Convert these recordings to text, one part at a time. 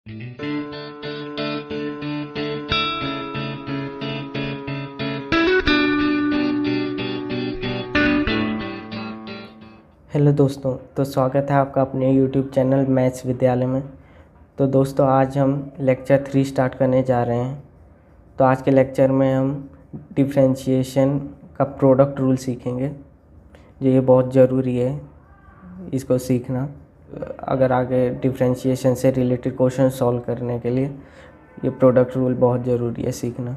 Hello दोस्तों, तो स्वागत है आपका अपने YouTube चैनल मैथ्स विद्यालय में। तो दोस्तों, आज हम लेक्चर 3 स्टार्ट करने जा रहे हैं। तो आज के लेक्चर में हम डिफरेंशिएशन का प्रोडक्ट रूल सीखेंगे, जो ये बहुत ज़रूरी है इसको सीखना, अगर आगे डिफरेंशिएशन से रिलेटेड क्वेश्चन सॉल्व करने के लिए ये प्रोडक्ट रूल बहुत ज़रूरी है सीखना।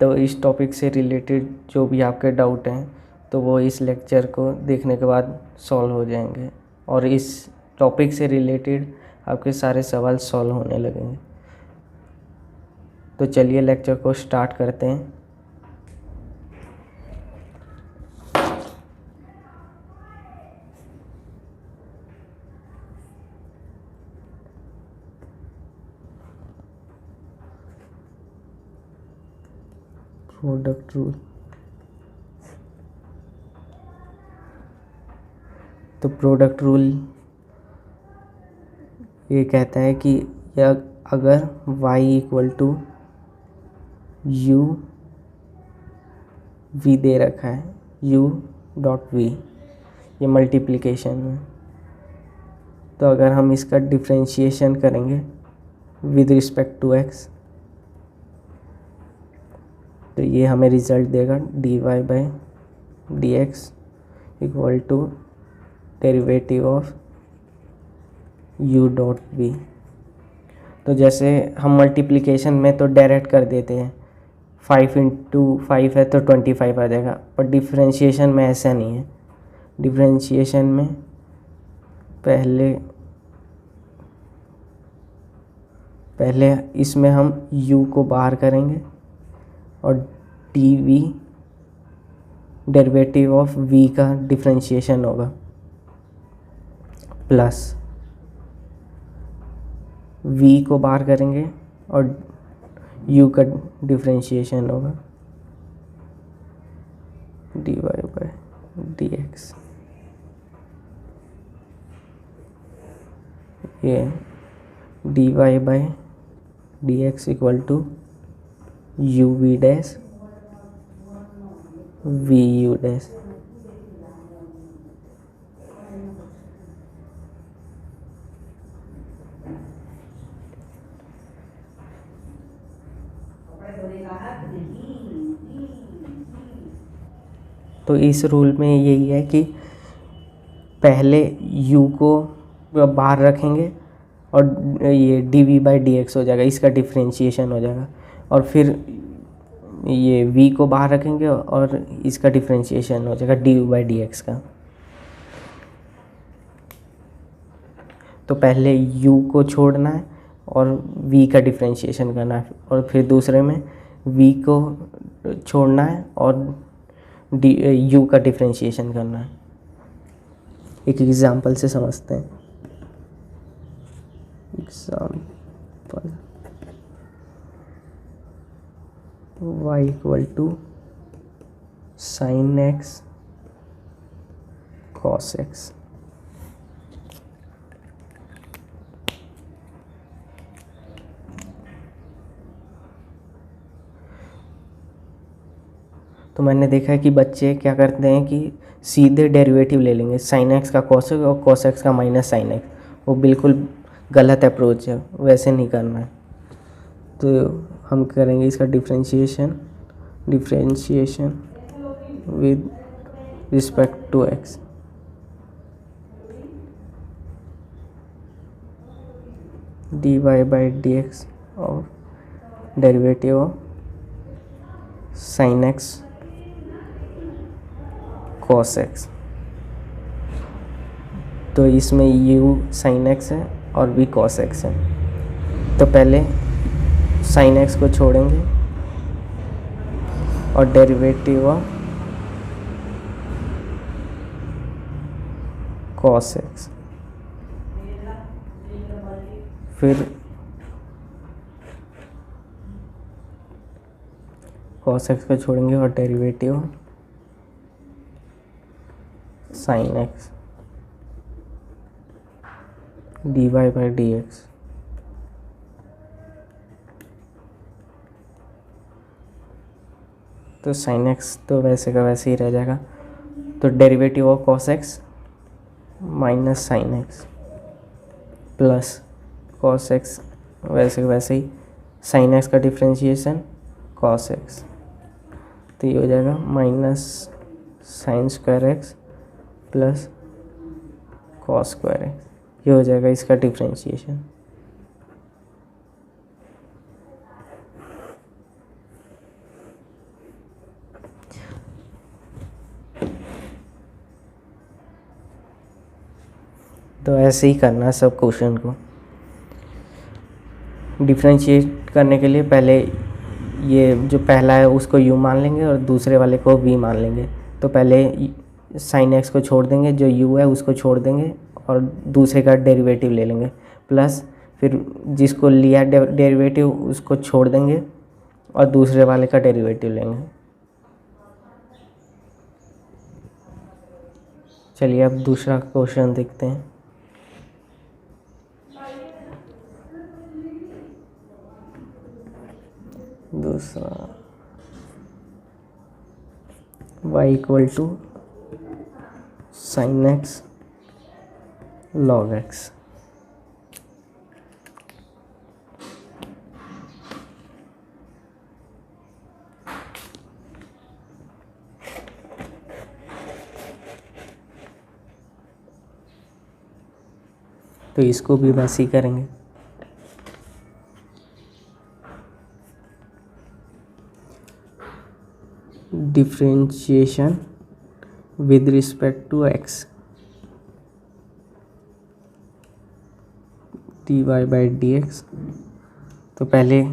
तो इस टॉपिक से रिलेटेड जो भी आपके डाउट हैं तो वो इस लेक्चर को देखने के बाद सॉल्व हो जाएंगे और इस टॉपिक से रिलेटेड आपके सारे सवाल सॉल्व होने लगेंगे। तो चलिए लेक्चर को स्टार्ट करते हैं। Product rule. तो प्रोडक्ट रूल ये कहता है कि अगर y equal to u v दे रखा है, u डॉट वी, ये मल्टीप्लिकेशन में, तो अगर हम इसका डिफरेंशिएशन करेंगे विद रिस्पेक्ट टू x तो ये हमें रिजल्ट देगा dy by D x equal to derivative of u dot v। तो जैसे हम मल्टीप्लिकेशन में तो डायरेक्ट कर देते हैं, 5 इंटू 5 है तो 25 आ जाएगा, पर डिफरेंशिएशन में ऐसा नहीं है। डिफरेंशिएशन में पहले इसमें हम u को बाहर करेंगे और dv डेरिवेटिव ऑफ v का डिफरेंशिएशन होगा, प्लस v को बाहर करेंगे और u का डिफरेंशिएशन होगा dy बाई डी एक्स। ये dy by D x equal to u v dash v u dash. तो इस रूल में यही है कि पहले u को बाहर रखेंगे और ये dv बाई डी एक्स हो जाएगा, इसका डिफरेंशिएशन हो जाएगा, और फिर ये v को बाहर रखेंगे और इसका डिफरेंशिएशन हो जाएगा dy बाई डी एक्स का। तो पहले u को छोड़ना है और v का डिफरेंशिएशन करना है, और फिर दूसरे में v को छोड़ना है और u का डिफरेंशिएशन करना है। एक एग्जांपल से समझते हैं। Example y equal to sine x cos x. तो मैंने देखा है कि बच्चे क्या करते हैं कि सीधे डेरिवेटिव ले लेंगे, साइन एक्स का कॉस एक्स और कॉस एक्स का माइनस साइन एक्स। वो बिल्कुल गलत अप्रोच है, वैसे नहीं करना है। तो हम करेंगे इसका differentiation with respect to x. dy by D x और derivative of sine x cos x. तो इसमें u साइन एक्स है और v कॉस एक्स है। तो पहले साइन एक्स को छोड़ेंगे और डेरिवेटिव ऑफ कॉस एक्स, फिर कॉस एक्स को छोड़ेंगे और derivative sign X dy by D X. तो साइन एक्स तो वैसे का वैसे ही रह जाएगा। तो derivative of cos x minus sign X plus cos x वैसे का वैसे ही, साइन एक्स का डिफ्रेंशिएशन कॉस एक्स, तो ये हो जाएगा minus sine square x plus cos square x, ये हो जाएगा इसका डिफ्रेंशिएशन। तो ऐसे ही करना है सब क्वेश्चन को। डिफ्रेंशिएट करने के लिए पहले ये जो पहला है उसको u मान लेंगे और दूसरे वाले को v मान लेंगे। तो पहले साइन एक्स को छोड़ देंगे, जो u है उसको छोड़ देंगे और दूसरे का डेरिवेटिव ले लेंगे, प्लस फिर जिसको लिया डेरिवेटिव उसको छोड़ देंगे और दूसरे वाले का डेरिवेटिव लेंगे। चलिए अब दूसरा क्वेश्चन देखते हैं। दूसरा y equal to sine X log X. तो इसको भी बस ही करेंगे। Differentiation with respect to X D Y by D X. तो पहले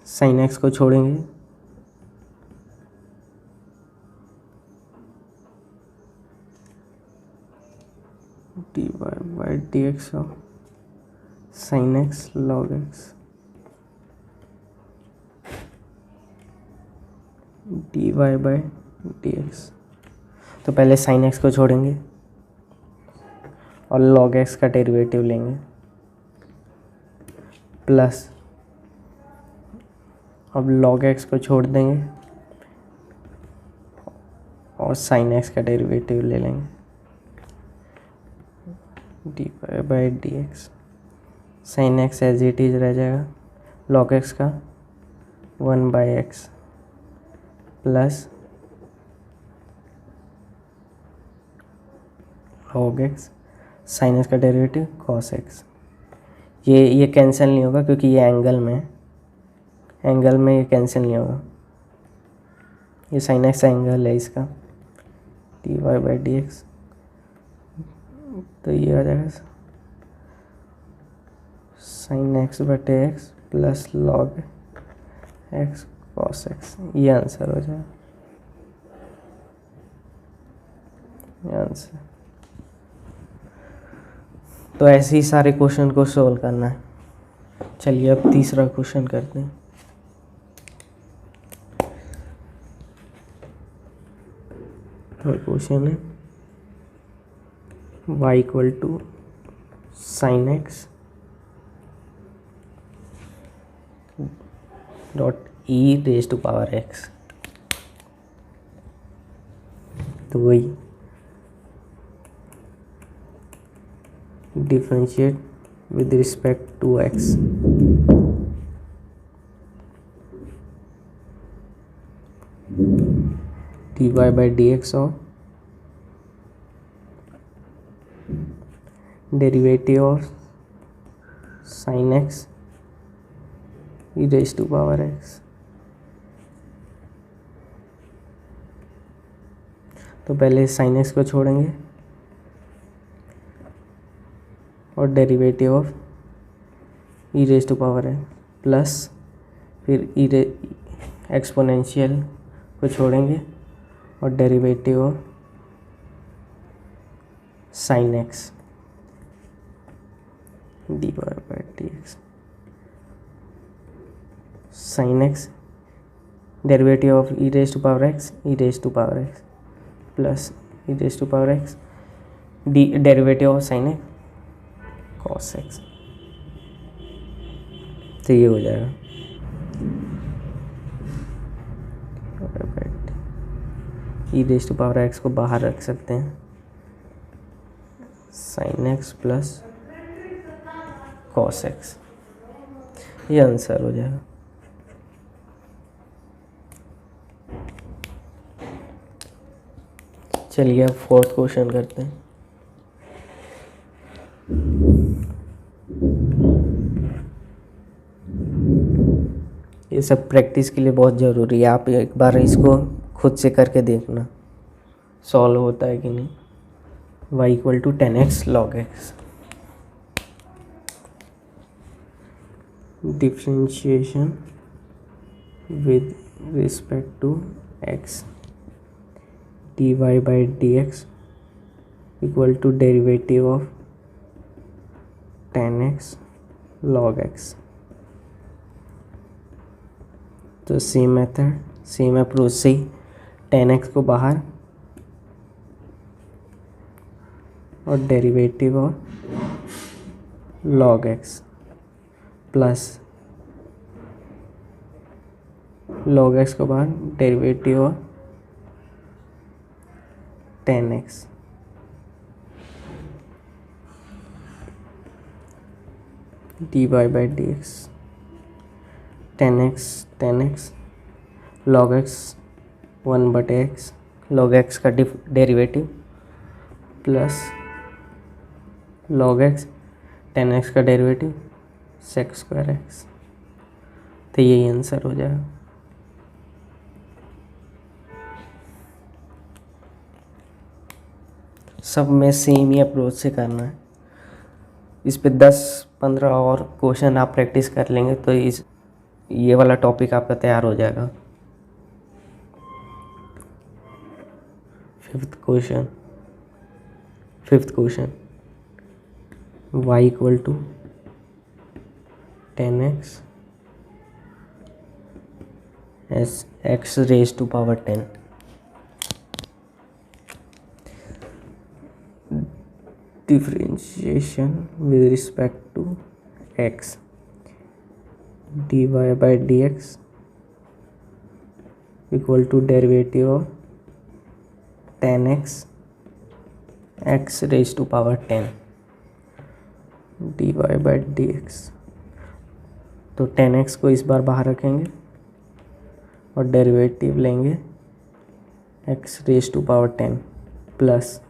साइन एक्स को छोड़ेंगे, D Y by D X of sine X log X D Y by D X. तो पहले साइन एक्स को छोड़ेंगे और लॉग एक्स का डेरिवेटिव लेंगे, प्लस अब लॉग एक्स को छोड़ देंगे और साइन एक्स का डेरिवेटिव ले लेंगे, D Y by D X. Sine X as it is रह जाएगा, लॉग एक्स का 1 by X plus log X sine X का डेरिवेटिव कॉस एक्स। ये कैंसिल नहीं होगा क्योंकि ये एंगल में है, एंगल में ये कैंसिल नहीं होगा, ये साइन एक्स एंगल है इसका, D Y by D X. तो ये आ जाएगा साइन एक्स बटे X plus log X cos X, ये आंसर हो जाएगा, ये आंसर। तो ऐसे ही सारे क्वेश्चन को सोल्व करना है। चलिए अब तीसरा क्वेश्चन करते हैं। थर्ड क्वेश्चन है y equal to sine X dot E raise to power X. तो वही differentiate with respect to X D Y by D X of derivative of sine X E raise to power X. तो पहले sine X को छोड़ेंगे और derivative of E raise to power x plus फिर exponential को छोड़ेंगे और derivative of sine X D Y by D X. Sine X derivative of E raise to power x plus E raise to power X D derivative of sine x cos x. तो ये हो जाएगा E raise to power x को बाहर रख सकते हैं, sine X plus cos X, ये आंसर हो जाएगा। चलिए अब फोर्थ क्वेश्चन करते हैं। ये सब प्रैक्टिस के लिए बहुत ज़रूरी है, आप एक बार इसको खुद से करके देखना सॉल्व होता है कि नहीं। y equal to 10x log x, differentiation with respect to x dy by dx equal to derivative of 10x log x। तो सेम मेथड, सेम अप्रोच से 10x को बाहर और derivative of log x plus log x को बाहर derivative of 10x dy by dx, 10x log x 1/x log x का derivative plus log x 10x का derivative sec square x, तो यही आंसर हो जाएगा। सब में सेम ही अप्रोच से करना है। इस पे 10-15 और क्वेश्चन आप प्रैक्टिस कर लेंगे तो ये वाला टॉपिक आपका तैयार हो जाएगा। Fifth question y equal to 10x as x raised to power 10, differentiation with respect to x dy by dx equal to derivative of 10x x raised to power 10 dy by dx। तो 10x को इस बार बाहर रखेंगे और derivative लेंगे x raise to power 10 plus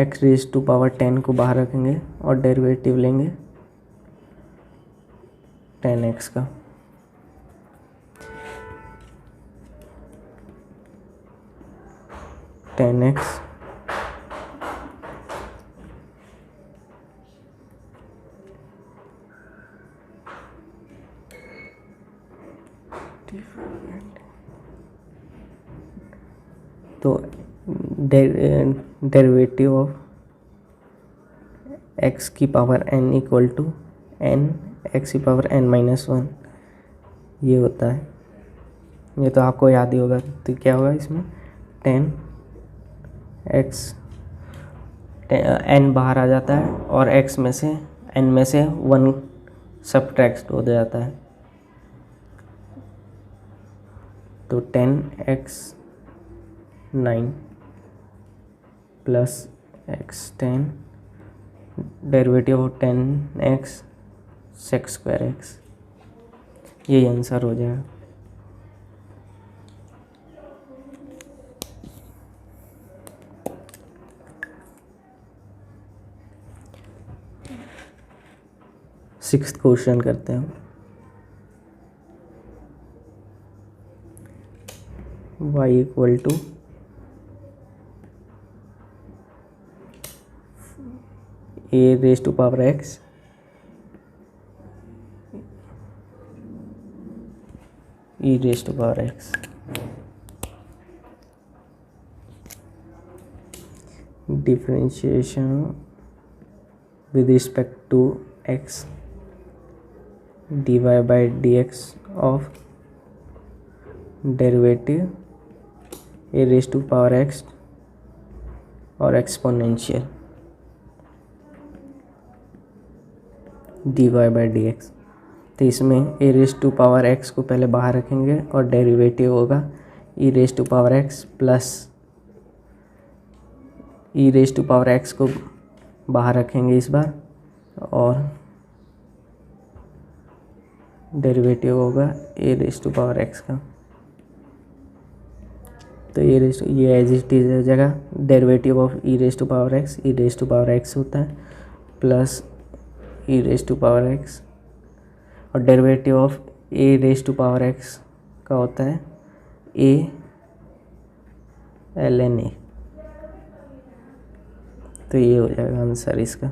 x raise to power 10 को बाहर रखेंगे और डेरिवेटिव लेंगे 10x का। तो डेरिवेटिव ऑफ x की power n equal to n x की पावर n-1 ये होता है। ये तो आपको याद ही होगा। तो क्या होगा इसमें 10x n बाहर आ जाता है और x में से n में से 1 सब्ट्रैक्ट हो जाता है। तो 10x 9 plus x 10 derivative of 10x sec square x, यही आंसर हो जाएगा। सिक्स्थ क्वेश्चन करते हैं। y equal to a raise to power x e raise to power x differentiation with respect to x dy by dx of derivative a raise to power x और exponential dy by dx। तो इसमें a raise to power x को पहले बाहर रखेंगे और derivative होगा E raise to power x plus E raise to power x को बाहर रखेंगे इस बार, और डेरिवेटिव होगा a raise to power x का। तो ये एज इट इज हो जाएगा, derivative of E raise to power x, E raise to power x होता है plus E raise to power x, और derivative of A raise to power x का होता है ए एल एन ए। तो ये हो जाएगा आंसर इसका।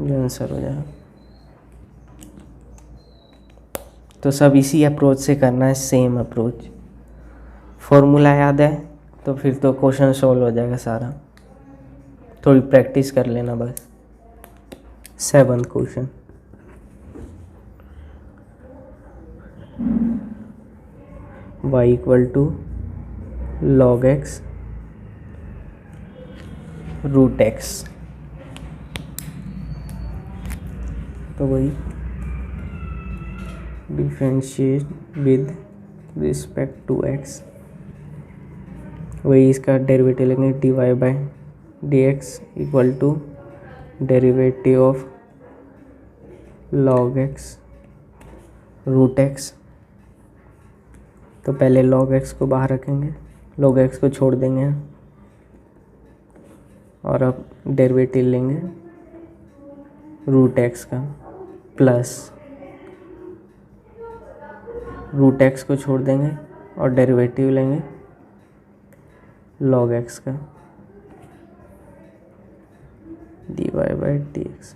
ये आंसर हो जाएगा। तो सब इसी अप्रोच से करना है, सेम अप्रोच। फॉर्मूला याद है तो फिर तो क्वेश्चन सॉल्व हो जाएगा सारा, थोड़ी प्रैक्टिस कर लेना बस। 7th question, y equal to log x root x। तो वही differentiate with respect to x, वही इसका डेरिवेटिव लेंगे dy by D x equal to derivative of log x root x। तो पहले log x को बाहर रखेंगे, log x को छोड़ देंगे, और अब डेरिवेटिव लेंगे रूट x का प्लस रूट x को छोड़ देंगे और डेरिवेटिव लेंगे log x का dy बाई डी एक्स।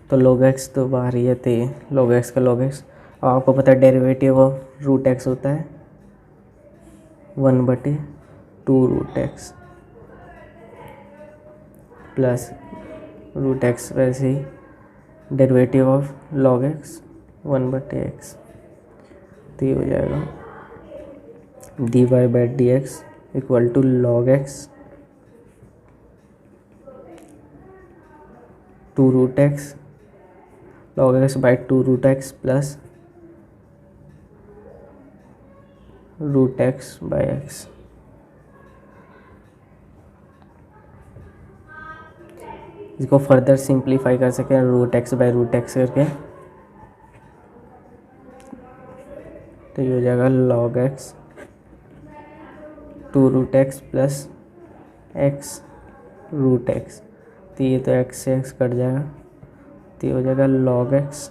तो log x तो बाहर ही है, तो log x का log x, और आपको पता है डेरिवेटिव ऑफ रूट x होता है 1/2 root x plus root x, वैसे ही derivative of log x 1/x। तो ये हो जाएगा dy by D x equal to log x 2 root x log x by 2 root x plus root x by x। इसको further simplify कर सकते हैं root x by root x करके। तो ये हो जाएगा log x 2 root x plus x root x। तो ये तो x से x कट जाएगा, तो ये हो जाएगा log x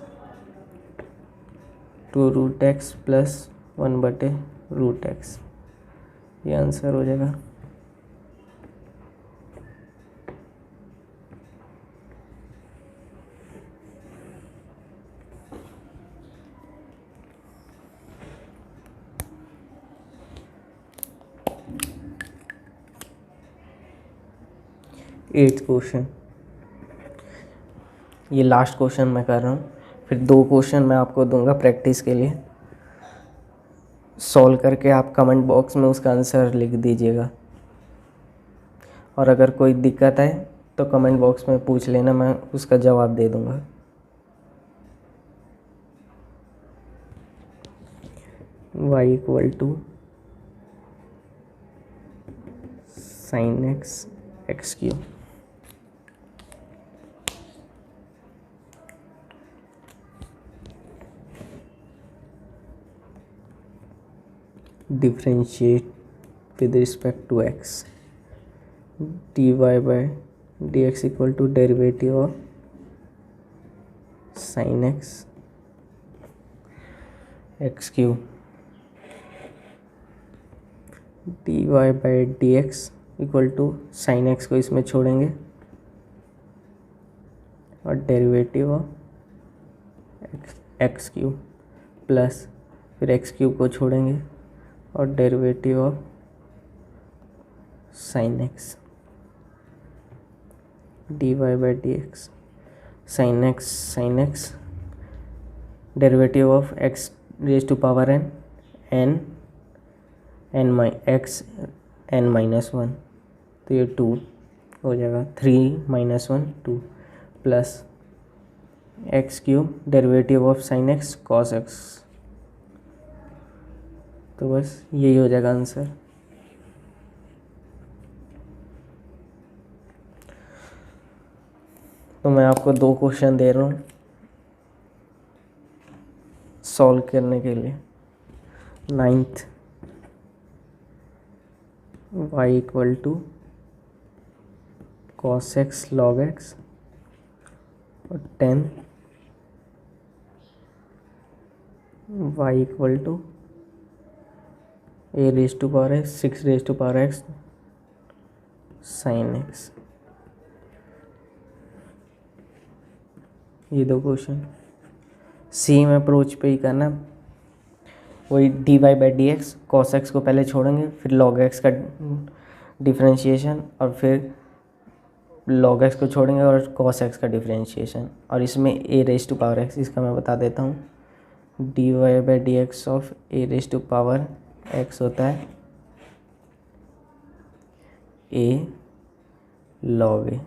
2 root x plus 1/रूट x। ये आंसर हो जाएगा। एट्थ क्वेश्चन, ये लास्ट क्वेश्चन मैं कर रहा हूँ, फिर 2 क्वेश्चन मैं आपको दूंगा प्रैक्टिस के लिए। सॉल्व करके आप कमेंट बॉक्स में उसका आंसर लिख दीजिएगा, और अगर कोई दिक्कत है तो कमेंट बॉक्स में पूछ लेना, मैं उसका जवाब दे दूंगा। y equal to sine X X cube. Differentiate with respect to x, dy by D x equal to derivative of sine X X cube. dy by D x equal to sine X को इसमें छोड़ेंगे और derivative of X cube plus फिर X cube को छोड़ेंगे और derivative of sine X dy by D X. Sine X derivative of X raise to power X N minus 1। तो ये 2 हो जाएगा, 3 - 1 2 plus x cube derivative of sine x cos x. तो बस यही हो जाएगा आंसर। तो मैं आपको 2 क्वेश्चन दे रहा हूँ सॉल्व करने के लिए। 9th y equal to cos X log X और 10 y equal to a raise to power X 6 raise to power X sine X. ये 2 क्वेश्चन सेम अप्रोच पे ही करना। वही D Y by D X, cos X को पहले छोड़ेंगे, फिर लॉग एक्स का डिफ्रेंशिएशन, और फिर लॉग एक्स को छोड़ेंगे और कॉस एक्स का डिफ्रेंशिएशन। और इसमें A raise to power X, इसका मैं बता देता हूँ। D Y by D X of A raise to power x होता है ए लॉग ए।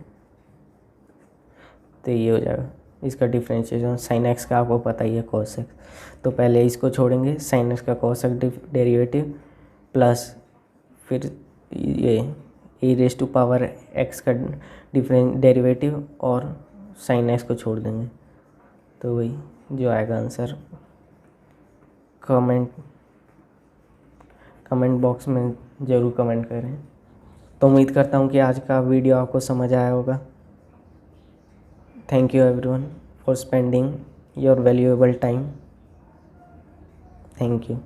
तो ये हो जाएगा इसका डिफ्रेंशिएशन। साइन एक्स का आपको पता ही है कॉस एक्स, तो पहले इसको छोड़ेंगे, साइन एक्स का कॉस एक्स डेरिवेटिव प्लस फिर ये ए रेज टू पावर एक्स का डेरिवेटिव और साइन एक्स को छोड़ देंगे। तो वही जो आएगा आंसर। कमेंट बॉक्स में ज़रूर कमेंट करें। तो उम्मीद करता हूँ कि आज का वीडियो आपको समझ आया होगा। Thank you everyone for spending your valuable time. Thank you.